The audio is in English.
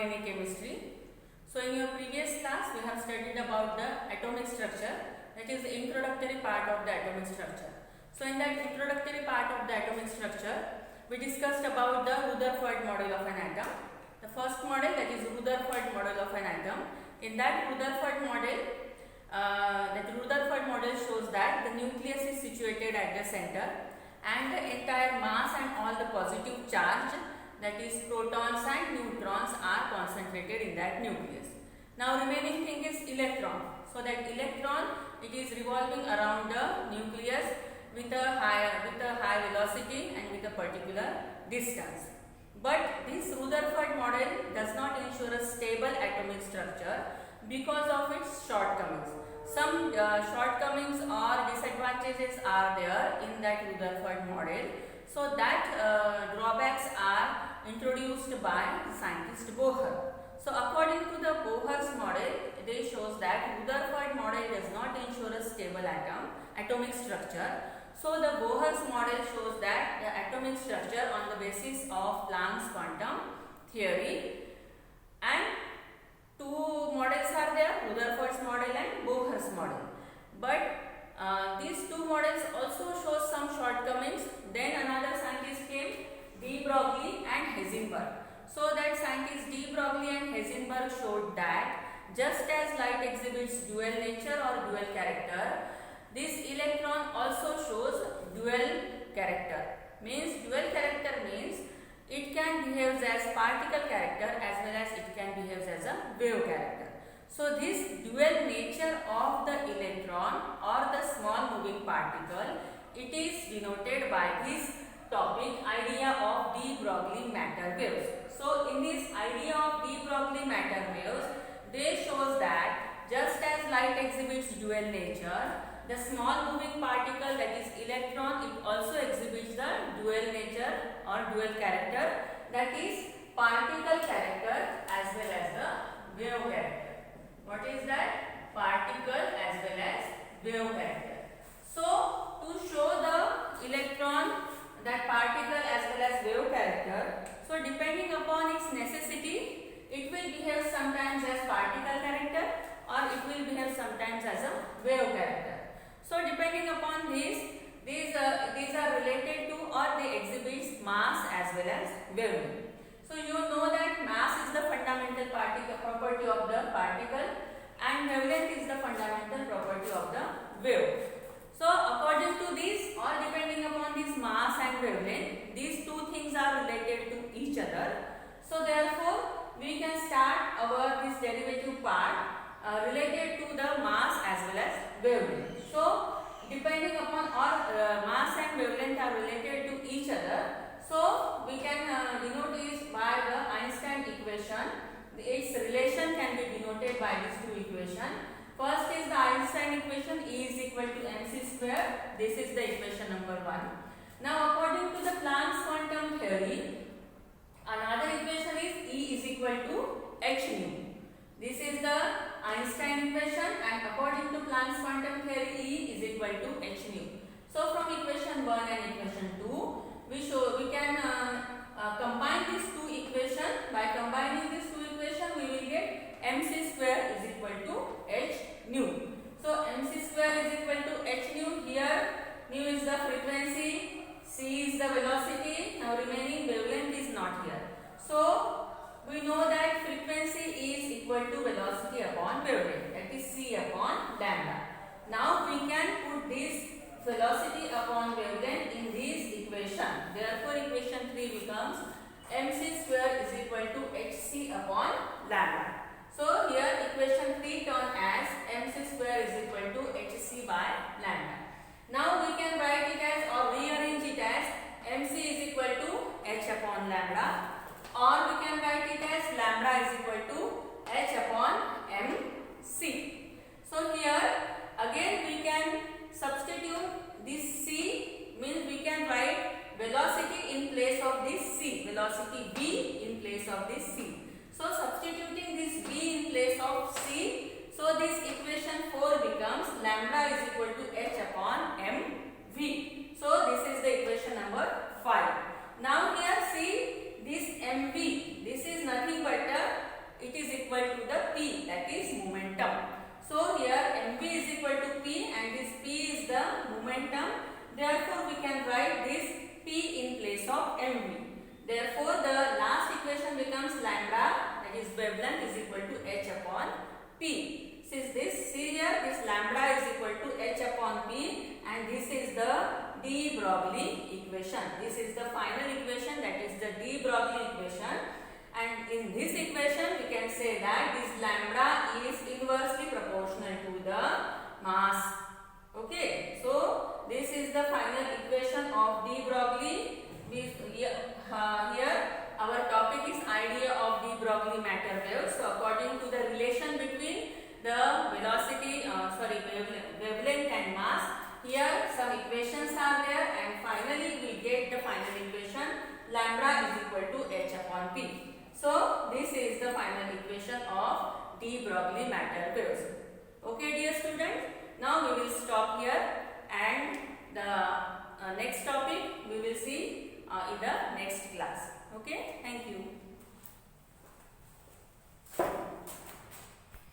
Inorganic chemistry. So in your previous class we have studied about the atomic structure, that is the introductory part of the atomic structure. So in that introductory part of the atomic structure we discussed about the Rutherford model of an atom. The first model, that is Rutherford model of an atom. In that Rutherford model shows that the nucleus is situated at the center and the entire mass and all the positive charge, that is protons and neutrons, are concentrated in that nucleus. Now remaining thing is electron. So that electron, it is revolving around the nucleus with a high velocity and with a particular distance. But this Rutherford model does not ensure a stable atomic structure because of its shortcomings. Some shortcomings or disadvantages are there in that Rutherford model. So that drawbacks are introduced by scientist Bohr. So according to the Bohr's model, they shows that Rutherford model does not ensure a stable atomic structure. So the Bohr's model shows that the atomic structure on the basis of Planck's quantum theory, and two models are there, Rutherford's model and Bohr's model. But these two models also show some shortcomings. Then another scientist came, de Broglie and Heisenberg. So that scientists de Broglie and Heisenberg showed that just as light exhibits dual nature or dual character, this electron also shows dual character. Means dual character means it can behave as particle character as well as it can behave as a wave character. So this dual nature of the electron or the small moving particle, it is denoted by this topic, idea of de Broglie matter waves. So in this idea of de Broglie matter waves, they shows that just as light exhibits dual nature, the small moving particle, that is electron, it also exhibits the dual nature or dual character, that is particle character as well as the wave character. What is that? Particle as well as wave character. So to show the electron, that particle as well as wave character, so depending upon its necessity, it will behave sometimes as particle character or it will behave sometimes as a wave character. So depending upon these are related to or they exhibit mass as well as wavelength. So you know that mass is the fundamental property of the particle and wavelength is the fundamental property of the wave. So according to this or depending upon this mass and wavelength, these two things are related to each other. So therefore we can start our this derivative part related to the mass as well as wavelength. So depending upon or mass and wavelength are related to each other, so we can denote this by the Einstein equation. Its relation can be denoted by these two equations. First is the Einstein equation, E is equal to mc square. This is the equation number 1. Now according to the Planck's quantum theory, another equation is E is equal to h nu. This is the Einstein equation, and according to Planck's quantum theory, E is equal to h nu. So from equation 1 and equation 2, we can combine these two equations. By combining these two equations, we will get mc square is equal to h nu. So mc square is equal to h nu. Here nu is the frequency, c is the velocity. Now remaining wavelength is not here. So we know that frequency is equal to velocity upon wavelength, that is c upon lambda. Now we can put this velocity upon wavelength in this equation. Therefore equation 3 becomes mc square is equal to hc upon lambda. So here equation 3 turn as mc square is equal to hc by lambda. Now we can write it as or rearrange it as mc is equal to h upon lambda, or we can write it as lambda is equal to h upon mc. So here again we can substitute this c, means we can write velocity in place of this c, velocity v in place of this c. So substituting this v in place of c, so this equation 4 becomes lambda is equal to h upon mv. So this is the equation number 5. Now here see this mv, this is nothing but a momentum. Therefore, we can write this P in place of mv. Therefore, the last equation becomes lambda, that is wave length, is equal to h upon p. Since this, see here, this lambda is equal to h upon p, and this is the de Broglie equation. This is the final equation, that is the de Broglie equation. And in this equation, we can say that this lambda is inversely proportional to the mass. Okay, so this is the final equation of de Broglie. Here our topic is idea of de Broglie matter waves. So according to the relation between the velocity, wavelength and mass, here some equations are there, and finally we get the final equation, lambda is equal to h upon p. So this is the final equation of de Broglie matter waves. Okay, dear students, now we will stop here, and the next topic we will see in the next class. Okay, thank you.